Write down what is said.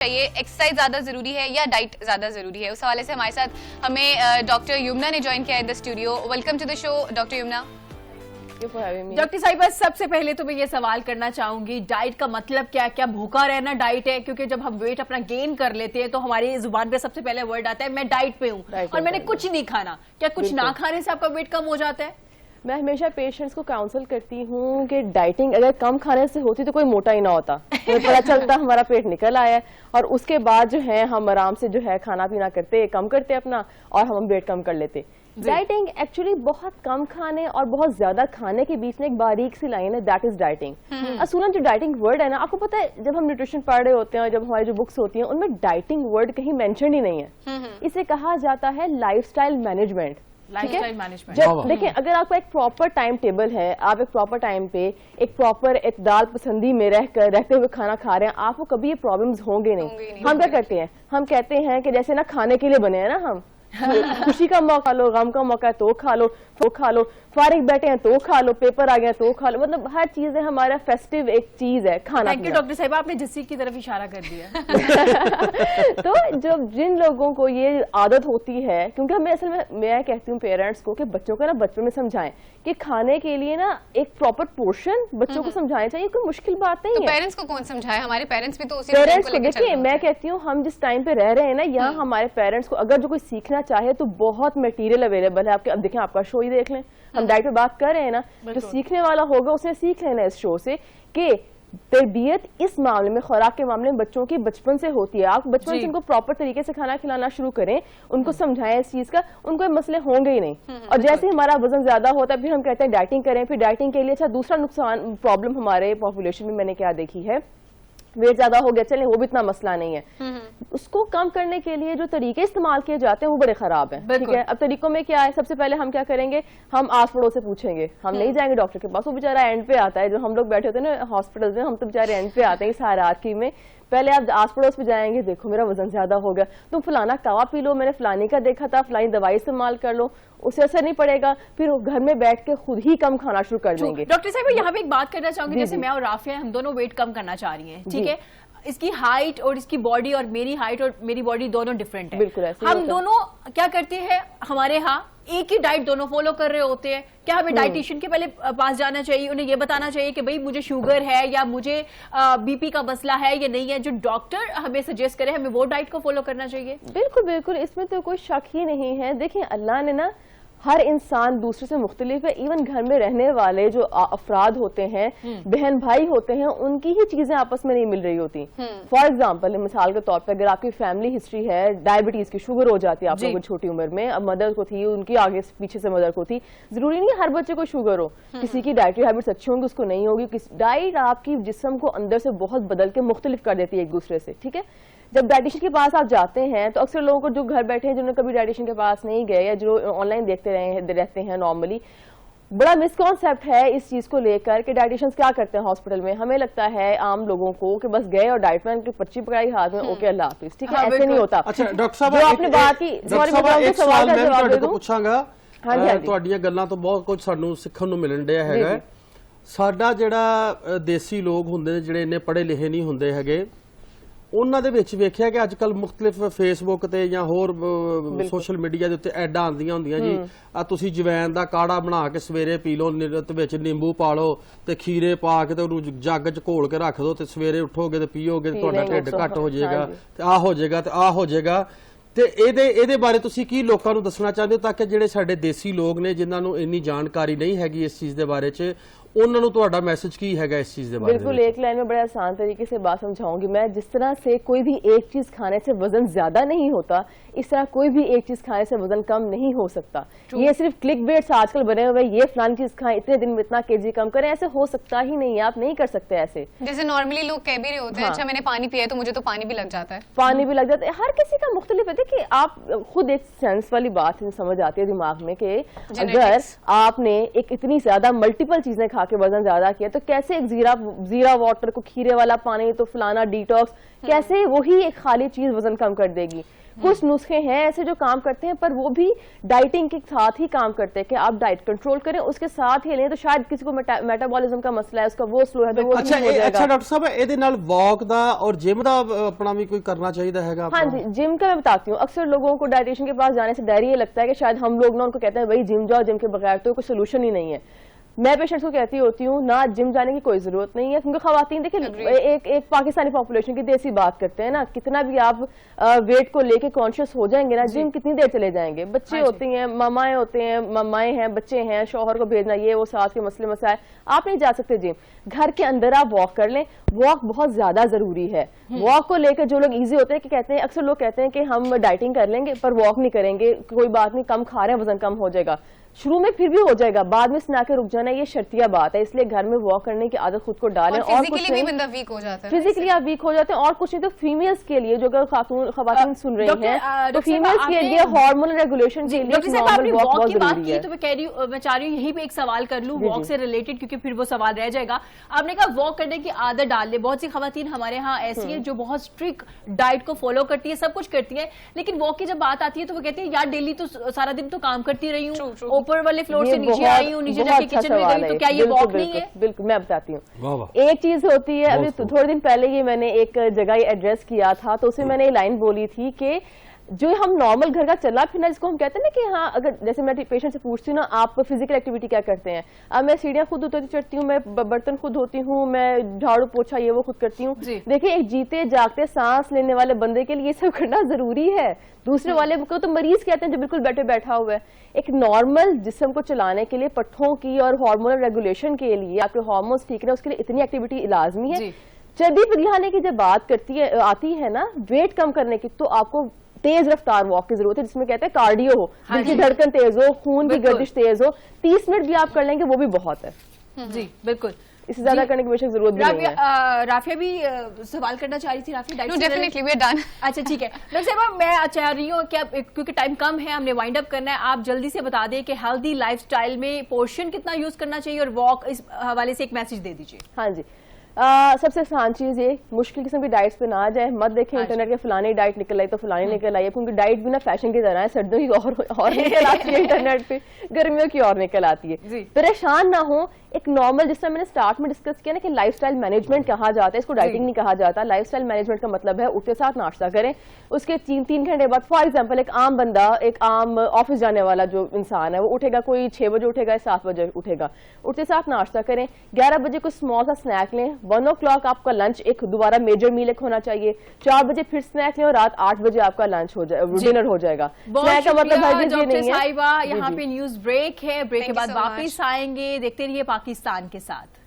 چاہیے، ایکسرسائز زیادہ ضروری ہے یا ڈائٹ زیادہ ضروری ہے؟ اس حوالے سے ہمارے ساتھ ہمیں ڈاکٹر یمنا نے جوائن کیا ہے the studio. Welcome to the show doctor Yamna. Doctor صاحبہ، سب سے پہلے تو میں یہ سوال کرنا چاہوں گی، ڈائٹ کا مطلب کیا؟ کیا بھوکا رہنا ڈائٹ ہے؟ کیونکہ جب ہم ویٹ اپنا گین کر لیتے ہیں تو ہماری زبان پہ سب سے پہلے ورڈ آتا ہے میں ڈائٹ پہ ہوں اور میں نے کچھ نہیں کھانا. کیا کچھ نہ کھانے سے آپ کا ویٹ کم ہو جاتا ہے؟ میں ہمیشہ پیشنٹس کو کاؤنسل کرتی ہوں کہ ڈائٹنگ اگر کم کھانے سے ہوتی تو کوئی موٹا ہی نہ ہوتا. ہمیں پتہ چلتا ہمارا پیٹ نکل آیا ہے اور اس کے بعد جو ہے ہم آرام سے جو ہے کھانا پینا کرتے کم کرتے اپنا اور ہم ویٹ کم کر لیتے. ڈائٹنگ ایکچولی بہت کم کھانے اور بہت زیادہ کھانے کے بیچ میں ایک باریک سی لائن ہے، دیٹ از ڈائٹنگ. اصولاً جو ڈائٹنگ ورڈ ہے نا، آپ کو پتہ ہے جب ہم نیوٹریشن پڑھ رہے ہوتے ہیں اور جب ہماری جو بکس ہوتی ہیں ان میں ڈائٹنگ ورڈ کہیں مینشن ہی نہیں ہے. اسے کہا جاتا ہے لائف سٹائل مینجمنٹ. جب دیکھیں اگر آپ کا ایک پراپر ٹائم ٹیبل ہے، آپ ایک پراپر ٹائم پہ ایک پراپر اعتدال پسندی میں رہتے ہوئے کھانا کھا رہے ہیں، آپ کو کبھی یہ پرابلمز ہوں گے نہیں. ہم کیا کرتے ہیں؟ ہم کہتے ہیں کہ جیسے نا کھانے کے لیے بنے ہیں نا، ہم خوشی کا موقع لو، غم کا موقع ہے تو کھا لو، فارغ بیٹھے ہیں تو کھا لو، پیپر آ گیا تو کھا لو. مطلب ہر چیز ہے ہمارا فیسٹیو ایک چیز ہے کھانا. تھینک یو ڈاکٹر صاحبہ، آپ نے جسی کی طرف اشارہ کر دیا. تو جن لوگوں کو یہ عادت ہوتی ہے، کیونکہ ہمیں اصل میں کہتی ہوں پیرنٹس کو کہ بچوں کو نا بچپن میں سمجھائیں کہ کھانے کے لیے نا ایک پراپر پورشن بچوں کو سمجھانا چاہیے. کوئی مشکل بات نہیں ہے. پیرنٹس کو کون سمجھائے؟ ہمارے پیرنٹس بھی تو اسی پیرنٹس کو دیکھیے، میں کہتی ہوں ہم جس ٹائم پہ رہ رہے ہیں نا یہاں ہمارے پیرنٹس کو اگر جو کوئی سیکھنا چاہے تو بہت میٹیریل اویلیبل ہے. آپ کے اب دیکھیں آپ کا شو ہی دیکھ لیں، ہم ڈائٹ پہ بات کر رہے ہیں نا، جو سیکھنے والا ہوگا اسے سیکھ لینا اس شو سے کہ تربیت اس معاملے میں، خوراک کے معاملے میں بچوں کی بچپن سے ہوتی ہے. آپ بچپن سے ان کو پراپر طریقے سے کھانا کھلانا شروع کریں، ان کو سمجھائیں اس چیز کا، ان کو مسئلے ہوں گے ہی نہیں. اور جیسے ہمارا وزن زیادہ ہوتا ہے پھر ہم کہتے ہیں ڈائٹنگ کریں. پھر ڈائٹنگ کے لیے اچھا دوسرا نقصان پرابلم ہمارے پاپولیشن میں نے کیا دیکھی ہے، ویٹ زیادہ ہو گیا، چلیں وہ بھی اتنا مسئلہ نہیں ہے. اس کو کم کرنے کے لیے جو طریقے استعمال کیے جاتے ہیں وہ بڑے خراب ہیں. ٹھیک ہے، اب طریقوں میں کیا ہے؟ سب سے پہلے ہم کیا کریں گے؟ ہم آس پڑوس سے پوچھیں گے. ہم نہیں جائیں گے ڈاکٹر کے پاس، وہ بیچارہ اینڈ پہ آتا ہے. جو ہم لوگ بیٹھے ہوتے ہیں نا ہاسپٹل میں، ہم تو بیچارے اینڈ پہ آتے ہیں اس ہائرارکی میں. پہلے آپ آس پڑوس پہ جائیں گے، دیکھو میرا وزن زیادہ ہو گیا، تم فلانا کوا پی لو، میں نے فلانی کا دیکھا تھا، فلانی دوائی استعمال کر لو، اس سے اثر نہیں پڑے گا. پھر گھر میں بیٹھ کے خود ہی کم کھانا شروع کر دیں گے. ڈاکٹر صاحب یہاں پہ ایک بات کرنا چاہوں گی، جیسے میں اور رافیہ ہم دونوں ویٹ کم کرنا چاہ رہی ہیں، ٹھیک ہے، اس کی ہائٹ اور اس کی باڈی اور میری ہائٹ اور میری باڈی دونوں ڈیفرنٹ ہے. بالکل ایسے ہم دونوں کیا کرتے ہیں؟ ہمارے ہاں ایک ہی ڈائٹ دونوں فالو کر رہے ہوتے ہیں. کیا ہمیں ڈائٹیشین کے پہلے پاس جانا چاہیے، انہیں یہ بتانا چاہیے کہ بھئی مجھے شوگر ہے یا مجھے بی پی کا مسئلہ ہے یا نہیں ہے، جو ڈاکٹر ہمیں سجیسٹ کرے ہمیں وہ ڈائٹ کو فالو کرنا چاہیے؟ بالکل بالکل، اس میں تو کوئی شک ہی نہیں ہے. دیکھیں اللہ نے نا ہر انسان دوسرے سے مختلف ہے. ایون گھر میں رہنے والے جو افراد ہوتے ہیں، بہن بھائی ہوتے ہیں، ان کی ہی چیزیں آپس میں نہیں مل رہی ہوتی. فار ایگزامپل مثال کے طور پہ اگر آپ کی فیملی ہسٹری ہے، ڈائبٹیز کی، شوگر ہو جاتی ہے آپ لوگوں کو چھوٹی عمر میں، اب مدر کو تھی، ان کی آگے پیچھے سے مدر کو تھی، ضروری نہیں ہر بچے کو شوگر ہو. کسی کی ڈائٹری ہیبٹس اچھی ہوں گی، اس کو نہیں ہوگی. ڈائٹ آپ کی جسم کو اندر سے بہت بدل کے مختلف کر دیتی ہے ایک دوسرے سے. ٹھیک ہے، جب ڈائٹیشین کے پاس آپ جاتے ہیں تو اکثر لوگوں کو جو گھر بیٹھے ہیں، جنہوں نے کبھی ڈائٹیشین کے پاس نہیں گئے یا جو آن لائن دیکھتے رہتے ہیں نارملی، بڑا مسکانسیپٹ ہے اس چیز کو لے کر کہ ڈائٹیشینز کیا کرتے ہیں ہاسپٹل میں. ہمیں لگتا ہے عام لوگوں کو کہ بس گئے اور ڈائٹ پلان کی پرچی پکڑائی ہاتھ میں، اوکے اللہ حافظ. ٹھیک ہے، ایسے نہیں ہوتا. اچھا ڈاکٹر صاحب، جو آپ نے بات کی، سوری میں سوال کا جواب دے دوں. ਪੁੱਛਾਂਗਾ ਤੁਹਾਡੀਆਂ ਗੱਲਾਂ ਤੋਂ ਬਹੁਤ ਕੁਝ ਸਾਨੂੰ ਸਿੱਖਣ ਨੂੰ ਮਿਲਣ ਡਿਆ ਹੈਗਾ. ਸਾਡਾ ਜਿਹੜਾ ਦੇਸੀ ਲੋਕ ਹੁੰਦੇ ਨੇ ਜਿਹੜੇ ਇੰਨੇ ਪੜ੍ਹੇ ਲਿਖੇ ਨਹੀਂ ਹੁੰਦੇ ਹੈਗੇ, ਉਹਨਾਂ ਦੇ ਵਿੱਚ ਵੇਖਿਆ ਕਿ ਅੱਜ ਕੱਲ ਮੁxtਲਿਫ ਫੇਸਬੁੱਕ ਤੇ ਜਾਂ ਹੋਰ ਸੋਸ਼ਲ ਮੀਡੀਆ ਦੇ ਉੱਤੇ ਐਡਾਂ ਆਉਂਦੀਆਂ ਹੁੰਦੀਆਂ ਜੀ, ਆ ਤੁਸੀਂ ਜਵੈਨ ਦਾ ਕਾੜਾ ਬਣਾ ਕੇ ਸਵੇਰੇ ਪੀ ਲਓ, ਤੇ ਵਿੱਚ ਨਿੰਬੂ ਪਾ ਲਓ ਤੇ ਖੀਰੇ ਪਾ ਕੇ ਤੇ ਉਹਨੂੰ ਜੱਗ 'ਚ ਘੋਲ ਕੇ ਰੱਖ ਦਿਓ ਤੇ ਸਵੇਰੇ ਉੱਠੋਗੇ ਤੇ ਪੀਓਗੇ ਤੇ ਤੁਹਾਡਾ ਢਿੱਡ ਘੱਟ ਹੋ ਜਾਏਗਾ ਤੇ ਆਹ ਹੋ ਜਾਏਗਾ ਤੇ ਆਹ ਹੋ ਜਾਏਗਾ. ਤੇ ਇਹਦੇ ਬਾਰੇ ਤੁਸੀਂ ਕੀ ਲੋਕਾਂ ਨੂੰ ਦੱਸਣਾ ਚਾਹੁੰਦੇ ਹੋ ਤਾਂ ਕਿ ਜਿਹੜੇ ਸਾਡੇ ਦੇਸੀ ਲੋਕ ਨੇ ਜਿਨ੍ਹਾਂ ਨੂੰ ਇੰਨੀ ਜਾਣਕਾਰੀ ਨਹੀਂ ਹੈਗੀ ਇਸ ਚੀਜ਼ ਦੇ ਬਾਰੇ 'ਚ, انہوں نے تہاڈا میسج کی ہے اس چیز دے بارے میں؟ بالکل ایک لائن میں بڑے آسان طریقے سے بات سمجھاؤں گی میں. جس طرح سے کوئی بھی ایک چیز کھانے سے وزن زیادہ نہیں ہوتا، اس طرح کوئی بھی ایک چیز کھانے سے وزن کم نہیں ہو سکتا. یہ صرف کلک بیٹس آج کل بنے ہوئے، یہ فلان چیز کھائیں، اتنے دن میں اتنا kg کم کریں، ایسے ہو سکتا ہی نہیں ہے. آپ نہیں کر سکتے ایسے. جیسے نارملی لوگ کہہ بھی رہے ہوتے ہیں اچھا میں نے پانی پیا ہے تو مجھے تو پانی بھی لگ جاتا ہے. پانی بھی لگ جاتا ہے، ہر کسی کا مختلف ہے. دیکھیے آپ خود ایک سینس والی بات سمجھ آتی ہے دماغ میں کہ اگر آپ نے ایک اتنی زیادہ ملٹیپل چیزیں کھا کے وزن زیادہ تو کیسے ایک زیرا واٹر کو کھیرے والا پانی تو فلانا ڈیٹاکس، کیسے وہی ایک خالی چیز وزن کم کر دے گی؟ کچھ نسخے ہیں ایسے جو کام کرتے ہیں پر وہ بھی ڈائٹنگ کے ساتھ ہی کام کرتے ہیں کہ آپ ڈائٹ کنٹرول کریں اس کے ساتھ ہی لیں تو شاید کسی کو میٹابولزم کا مسئلہ ہے اس کا وہ سلو ہے تو وہ اچھا نہیں ہو جائے گا. اچھا ڈاکٹر صاحب ਇਹਦੇ ਨਾਲ ਵਾਕ ਦਾ اور جم ਦਾ اپنا بھی کوئی کرنا چاہیے ਹੈਗਾ. ہاں جی جم کا میں بتاتی ہوں. اکثر لوگوں کو ڈائٹیشین کے پاس جانے سے ڈر یہ لگتا ہے کہ شاید ہم لوگ نا ان کو کہتے ہیں بھائی جم جاؤ, جم کے بغیر تو کوئی سولوشن ہی نہیں ہے. میں پیشنٹس کو کہتی ہوتی ہوں نہ جم جانے کی کوئی ضرورت نہیں ہے کیونکہ خواتین دیکھیں ایک پاکستانی پاپولیشن کی دیسی بات کرتے ہیں نا, کتنا بھی آپ ویٹ کو لے کے کانشیس ہو جائیں گے نا جم کتنی دیر چلے جائیں گے. بچے ہوتے ہیں, مامائیں ہوتے ہیں, مامائیں ہیں, بچے ہیں, شوہر کو بھیجنا یہ وہ ساتھ کے مسئلے مسائل, آپ نہیں جا سکتے جم. گھر کے اندر آپ واک کر لیں, واک بہت زیادہ ضروری ہے. واک کو لے کے جو لوگ ایزی ہوتے ہیں کہ کہتے ہیں اکثر لوگ کہتے ہیں کہ ہم ڈائٹنگ کر لیں گے پر واک نہیں کریں گے, کوئی بات نہیں کم کھا رہے ہیں وزن کم ہو جائے گا. شروع میں پھر بھی ہو جائے گا, بعد میں سنا کے رک جانا یہ شرطیہ بات ہے. اس لیے گھر میں واک کرنے کی عادت خود کو ڈالیں. اور فزیکلی بھی بندہ ویک ہو جاتا ہے, فزیکلی آپ ویک ہو جاتے ہیں. اور کچھ نہیں تو فیمیلز کے لیے جو اگر خواتین سن رہی ہیں تو فیمیلز کے لیے ہارمون ریگولیشن کے لیے نارمل واک بہت ضروری ہے. تو میں چاہ رہی ہوں یہیں پہ ایک سوال کر لوں واک سے ریلیٹڈ کیونکہ پھر وہ سوال رہ جائے گا. آپ نے کہا واک کرنے کی عادت ڈال لے. بہت سی خواتین ہمارے ہاں ایسی ہیں جو بہت اسٹرکٹ ڈائٹ کو فالو کرتی ہے, سب کچھ کرتی ہیں, لیکن واک کی جب بات آتی ہے تو وہ کہتی ہے یار ڈیلی تو سارا دن تو کام کرتی رہی ہوں, اوپر والے فلور سے نیچے آئی ہوں, نیچے جا کے کچن میں گئی, تو کیا یہ واک نہیں ہے؟ بالکل میں بتاتی ہوں. ایک چیز ہوتی ہے, ابھی تھوڑے دن پہلے یہ میں نے ایک جگہ ایڈریس کیا تھا تو اسے میں نے لائن بولی تھی کہ جو ہم نارمل گھر کا چلا پھرنا جس کو ہم کہتے ہیں نا کہ ہاں اگر جیسے میں پیشنٹ سے پوچھتی ہوں نا آپ فزیکل ایکٹیویٹی کیا کرتے ہیں, اب میں سیڑھیاں خود چڑھتی ہوں, میں برتن خود دھوتی ہوں, میں جھاڑو پوچھا یہ وہ خود کرتی ہوں. دیکھیں ایک جیتے جاگتے سانس لینے والے بندے کے لیے یہ سب کرنا ضروری ہے. دوسرے والے کو تو مریض کہتے ہیں جو بالکل بیٹھے بیٹھا ہوا ہے. ایک نارمل جسم کو چلانے کے لیے پٹھوں کی اور ہارمونل ریگولیشن کے لیے آپ کے ہارمونس ٹھیک رہے اس کے لیے اتنی ایکٹیویٹی لازمی ہے. چربی پگھلانے کی جب بات آتی ہے نا ویٹ کم کرنے کی تو آپ کو تیز رفتار واک کی ضرورت ہے جس میں کہتے ہیں کارڈیو ہو, دل کی دھڑکن تیز ہو, خون کی گردش تیز ہو. 30 منٹ بھی آپ کر لیں گے وہ بھی بہت ہے. جی بالکل, اس سے زیادہ کرنے کی بے شک ضرورت بھی نہیں ہے. رافیہ بھی سوال کرنا چاہ رہی تھی. Rafia definitely we are done. اچھا ٹھیک ہے ڈاکٹر صاحبہ, میں چاہ رہی ہوں کہ کیونکہ ٹائم کم ہے ہم نے وائنڈ اپ کرنا ہے, آپ جلدی سے بتا دیں کہ ہیلدی لائف سٹائل میں پورشن کتنا یوز کرنا چاہیے اور واک اس حوالے سے ایک میسج دے دیجیے. ہاں جی, سب سے آسان چیز یہ مشکل قسم کی ڈائٹس پہ نہ آ جائے. مت دیکھیں انٹرنیٹ کے فلانی ڈائٹ نکل آئی تو فلانی نکل آئی ہے, کیونکہ ڈائٹ بھی نا فیشن کی طرح ہے, سردیوں کی اور نکل آتی ہے انٹرنیٹ پہ, گرمیوں کی اور نکل آتی ہے. پریشان نہ ہو. ایک نارمل جس طرح میں نے سٹارٹ میں ڈسکس کیا نا کہ لائف سٹائل مینجمنٹ کہا جاتا ہے, اس کو ڈائٹنگ نہیں کہا جاتا. لائف سٹائل مینجمنٹ کا مطلب ہے اٹھتے ساتھ ناشتہ کریں, اس کے 3 گھنٹے بعد فار ایگزامپل ایک عام بندہ, ایک عام آفس جانے والا جو انسان ہے وہ اٹھے گا, کوئی 6 بجے اٹھے گا, 7 بجے اٹھے گا, اٹھتے ساتھ ناشتہ کریں. 11 بجے کوئی اسمال سا اسنیک لیں. 1 o'clock آپ کا لنچ ایک دوبارہ میجر میل ایک ہونا چاہیے. 4 بجے پھر اسنیک لیں اور رات 8 بجے آپ کا لنچ ہو جائے, ڈنر ہو جائے گا. اسنیک کا مطلب ہے ڈاکٹر صاحبہ, یہاں پہ نیوز بریک ہے, بریک کے بعد واپس آئیں گے. دیکھتے رہیے پاکستان کے ساتھ.